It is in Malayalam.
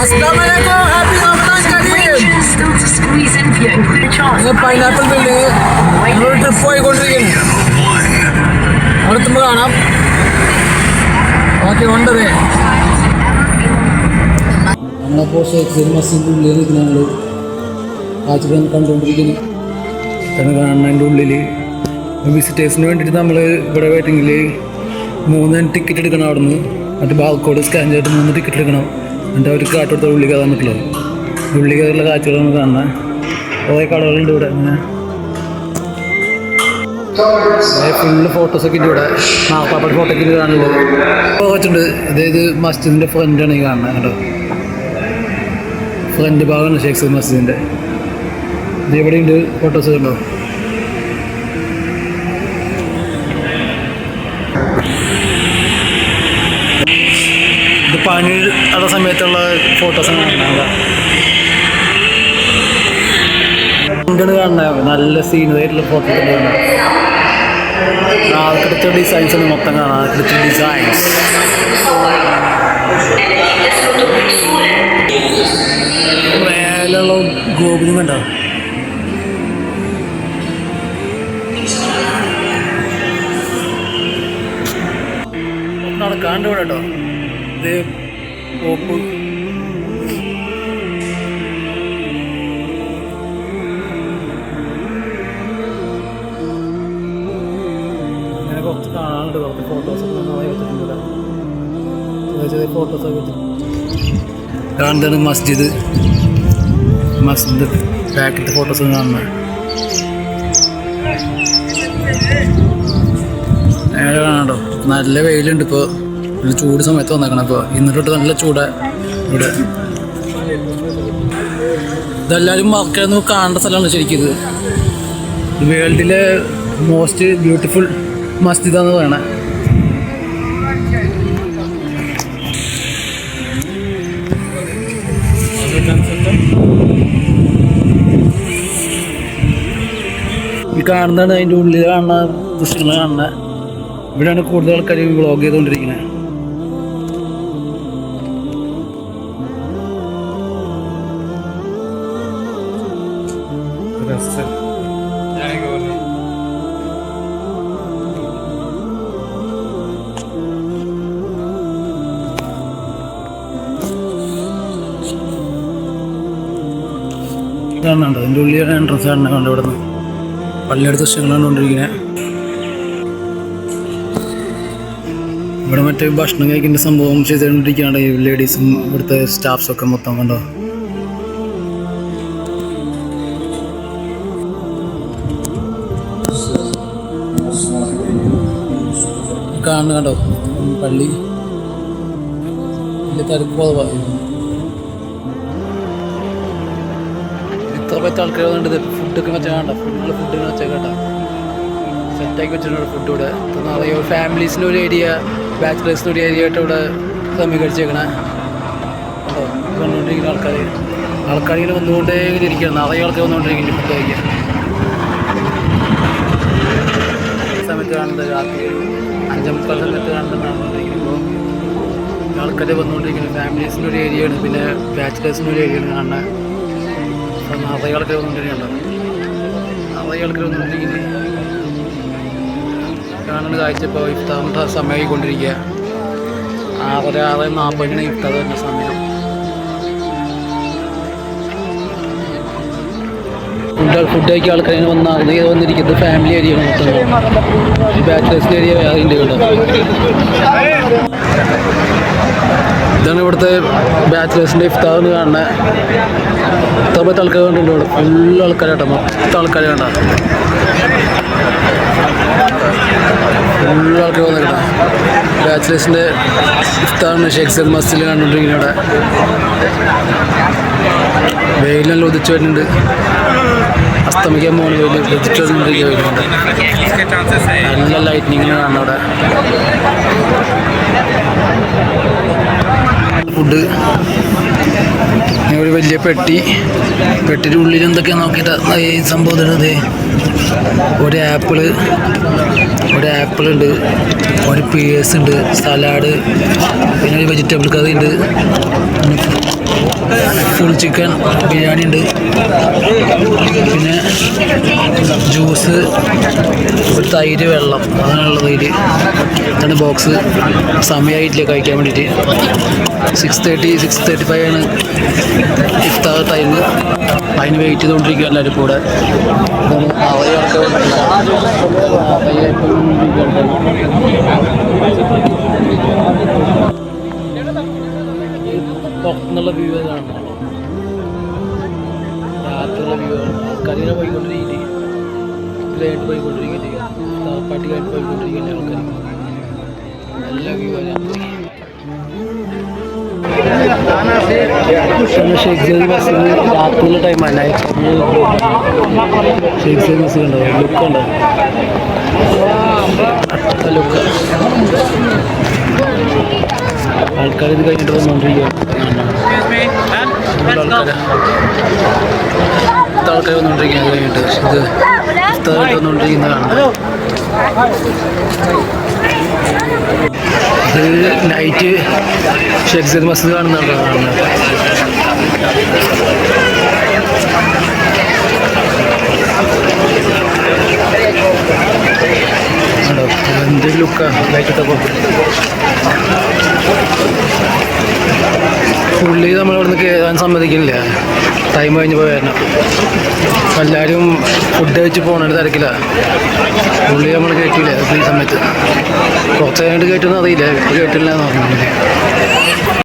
Assalamualaikum, happy Ramadan Kareem. Pineapple building നമ്മൾ ട്രിപ്പ് പോയിക്കൊണ്ടിരിക്കുന്നു. അവിടെ എത്തുമ്പോൾ കാണാം. ഓക്കെ ഉണ്ടതേ നമ്മളപ്പോൾ ഷേഖ് മസ്ജിദിൻ്റെ ഉള്ളിൽ നിൽക്കുന്ന ഞങ്ങൾ കാഴ്ചകൾ കണ്ടുകൊണ്ടിരിക്കുന്നു. കാണുന്നതിൻ്റെ ഉള്ളിൽ വിസിറ്റേഴ്സിന് വേണ്ടിയിട്ട് നമ്മൾ ഇവിടെ വെയിറ്റിങ്ങിൽ 3 ടിക്കറ്റ് എടുക്കണം. അവിടെ നിന്ന് മറ്റേ ബാർകോഡ് സ്കാൻ ചെയ്തിട്ട് 3 ടിക്കറ്റ് എടുക്കണം. എന്നിട്ട് അവർക്ക് കാറ്റെടുത്ത ഉള്ളി കയറാൻ പറ്റില്ല. ഉള്ളി കയറുള്ള കാഴ്ചകളാണ് കാണുന്നത്. കുറേ കടകളുണ്ട് ഇവിടെ. അങ്ങനെ ഫുള്ള് ഫോട്ടോസൊക്കെ ഉണ്ട് ഇവിടെ. നാൽപ്പാപ്പയുടെ ഫോട്ടോയ്ക്ക് ഇത് കാണുന്നത് വെച്ചിട്ടുണ്ട്. അതായത് മസ്ജിദിൻ്റെ ഫ്രണ്ടാണ് ഈ കാണുന്നത്. കേട്ടോ, ഫ്രണ്ട് ഭാഗമാണ് ഷേഖ് മസ്ജിദിൻ്റെ. ഇത് എവിടെയുണ്ട് ഫോട്ടോസ് കണ്ടോ. ഇത് പനി ഉള്ള സമയത്തുള്ള ഫോട്ടോസാണ് കാണുന്നത്. കാണുന്നത് നല്ല സീനറിയായിട്ടുള്ള ഫോട്ടോ കാണാം. ആർക്കിടെക്ചർ ഡിസൈൻസ് ആണ് മൊത്തം കാണാം. ആർക്കിടെക്ചർ ഡിസൈൻസ് മേലുള്ള ഗോപുരം കണ്ടോ. നടക്കാണ്ട് ഇവിടെ കേട്ടോ. ഇത് പോപ്പ് അങ്ങനെ കുറച്ച് കാണാനുണ്ട്. കുറച്ച് ഫോട്ടോസൊക്കെ വെച്ചിട്ടുണ്ട്. ചെറിയ ഫോട്ടോസൊക്കെ വെച്ചിട്ടുണ്ട്. കാണുന്നതാണ് മസ്ജിദ്. മസ്ജിദ് ബാക്കിലത്തെ ഫോട്ടോസ് കാണുന്നത്. നേരെ കാണാണ്ടോ. നല്ല വെയിലുണ്ട്. ഇപ്പോൾ നല്ല ചൂട് സമയത്ത് വന്നേക്കണം. ഇപ്പോൾ ഇന്നിട്ട് നല്ല ചൂടാണ് ഇവിടെ. ഇതെല്ലാവരും മറക്കാന്ന് കാണേണ്ട സ്ഥലമാണ് ശരിക്കും. ഇത് വേൾഡിലെ മോസ്റ്റ് ബ്യൂട്ടിഫുൾ മസ്ജിദാന്ന് പറയണേ. ഈ കാണുന്നതാണ് അതിൻ്റെ ഉള്ളിൽ കാണുന്ന ദൃശ്യങ്ങൾ കാണുന്നത്. ഇവിടെയാണ് കൂടുതൽ ആൾക്കാർ വ്ളോഗ് ചെയ്തുകൊണ്ടിരിക്കുന്നത്. കാണുന്നുണ്ട് അതിൻ്റെ ഉള്ളിലാണ് എൻട്രൻസ് കാണുന്നത്. കണ്ട് ഇവിടെ നിന്ന് പള്ളിയുടെ ദൃശ്യങ്ങൾ കണ്ടുകൊണ്ടിരിക്കുന്നത്. ഇവിടെ മറ്റേ ഭക്ഷണം കഴിക്കേണ്ട സംഭവം ചെയ്തുകൊണ്ടിരിക്കുകയാണ് ഈ ലേഡീസും ഇവിടുത്തെ സ്റ്റാഫ്സൊക്കെ മൊത്തം. കണ്ടോ, കാണുന്നു കണ്ടോ പള്ളി. വലിയ തിരക്ക് കുറവാണ്. ഇത്ര പറ്റ ആൾക്കാർ വന്നിട്ട് ഫുഡൊക്കെ വെച്ചാൽ വേണ്ട. ഫുഡിന് വെച്ചാൽ കേട്ടോ സെറ്റാക്കി വെച്ചിട്ടുണ്ട് ഫുഡ് ഇവിടെ. അറിയോ ഫാമിലീസിൻ്റെ ഒരു ഏരിയ, ബാച്ചിലേഴ്സിൻ്റെ ഒരു ഏരിയ ആയിട്ട് ഇവിടെ ക്രമീകരിച്ചേക്കണേ. കേട്ടോ, വന്നുകൊണ്ടിരിക്കുന്ന ആൾക്കാരിങ്ങനെ വന്നുകൊണ്ടേ ഇരിക്കുകയാണ്. നിറയെ ആൾക്കാർ വന്നുകൊണ്ടിരിക്കുന്നു ഫുഡ് കഴിക്കാൻ. ഈ സമയത്ത് കാണുന്നത് രാത്രി 5:30 സമയത്ത് കാണുന്നുണ്ടിരിക്കുമ്പോൾ ആൾക്കാർ വന്നുകൊണ്ടിരിക്കുന്നത്. ഫാമിലീസിൻ്റെ ഒരു ഏരിയയാണ്, പിന്നെ ബാച്ചിലേഴ്സിൻ്റെ ഒരു ഏരിയയാണ് കാണുന്നത്. അപ്പം നിറയെ ആൾക്കാർ വന്നുകൊണ്ടിരിക്കുന്നുണ്ടോ. നിറയെ ആൾക്കാർ വന്നുകൊണ്ടിരിക്കുന്നത് കാണുന്ന കാഴ്ച. ഇപ്പോൾ ഇഫ്താറിൻ്റെ സമയമായിക്കൊണ്ടിരിക്കുക. 6:40 ഇഫ്താർ വരുന്ന സമയം. ഫുഡ് കഴിക്കാൻ ആൾക്കാർ ഇങ്ങനെ വന്നിരിക്കുന്നത് ഫാമിലി ഏരിയ മൊത്തം. ബാച്ചിലേഴ്സിൻ്റെ ഏരിയ വേറെ ഉണ്ട് കേട്ടോ. ഇതാണ് ഇവിടുത്തെ ബാച്ചിലേഴ്സിൻ്റെ ഇഫ്താർ എന്ന് കാണുന്നത്. ഇത്ര പത്ത് ആൾക്കാർ കണ്ടിട്ടുണ്ട് ഇവിടെ. ഫുൾ ആൾക്കാരാട്ടോ, മൊത്തം ആൾക്കാർ കണ്ട. ഫുൾ ആൾക്കാർ വന്നിട്ടാ ബാച്ചിലേഴ്സിൻ്റെ ഇഫ്താറിന് ഷേഖ് മസ്ജിദിൽ കണ്ടുകൊണ്ടിരിക്കുന്നത്. ഇവിടെ വെയിലെല്ലാം ഉദിച്ചു വരുന്നുണ്ട്. അസ്തമിക്കാൻ പോകുന്ന വെയിൽ ഉദിച്ചു വരുന്നുണ്ട്. നല്ല ലൈറ്റിനിങ്ങാണ് കാണുന്നത് അവിടെ. ഫുഡ് ഒരു വലിയ പെട്ടിയുടെ ഉള്ളിൽ എന്തൊക്കെയാണ് നോക്കിയിട്ട് ഈ സംഭവം. ഒരു ആപ്പിൾ ഉണ്ട്, ഒരു പീസ് ഉണ്ട്, സലാഡ്, പിന്നെ ഒരു വെജിറ്റബിൾ കറി ഉണ്ട്. ഫുൾ ചിക്കൻ ബിരിയാണി ഉണ്ട്, പിന്നെ ജ്യൂസ്, ഒരു തൈര്, വെള്ളം, അങ്ങനെയുള്ള തൈര്. ഇതാണ് ബോക്സ്. സമയമായിട്ടില്ല കഴിക്കാൻ വേണ്ടിയിട്ട്. 6:35 ആണ് ഇഫ്താർ ടൈം. അതിന് വെയിറ്റ് ചെയ്തുകൊണ്ടിരിക്കുക എല്ലാവരും കൂടെ. പുറത്തുനിന്നുള്ള വ്യൂ കാണണം, രാത്രിയുള്ള വ്യൂ ആണ്. ആൾക്കാരിങ്ങനെ പോയിക്കൊണ്ടിരിക്കുന്നത്, ഇതിലായിട്ട് പോയിക്കൊണ്ടിരിക്കുന്നത്, പാട്ടിക്കായിട്ട് പോയിക്കൊണ്ടിരിക്കുന്ന ആൾക്കാർ. നല്ല വ്യൂ ആണ്. ഷെയ്ഖ് സൈദ് ബസ് രാത്രിയിലെ ടൈമാണ്. ഷെയ്ഖ് സൈദ് ബസ് കണ്ടോ, ലുക്ക് ഉണ്ടോ, ലുക്ക്. ആൾക്കാർ ഇത് കഴിഞ്ഞിട്ട് വന്നുകൊണ്ടിരിക്കുകയാണ്. ആൾക്കാർ വന്നുകൊണ്ടിരിക്കുകയാണ് ഇത് കഴിഞ്ഞിട്ട്. ഇത് ഇഫ്താറായിട്ട് വന്നുകൊണ്ടിരിക്കുന്നതാണ്. ഇത് നൈറ്റ് ഷെയ്ഖ് സൈദ് മസ്ജിദ് കാണുന്നുണ്ടോ? എന്തൊരു ലുക്കാണ് ലൈറ്റിട്ടപ്പോൾ. പുള്ളി നമ്മളിവിടുന്ന് കയറാൻ സമ്മതിക്കില്ല, ടൈം കഴിഞ്ഞ് പോയായിരുന്നു. എല്ലാവരും ഫുഡ് കഴിച്ച് പോകണ തിരക്കില്ല. പുള്ളി നമ്മൾ കയറ്റില്ല ഈ സമയത്ത്. കുറച്ച് കഴിഞ്ഞിട്ട് കയറ്റുമെന്ന് അറിയില്ല, ഇപ്പോൾ കയറ്റില്ല എന്ന് പറഞ്ഞു.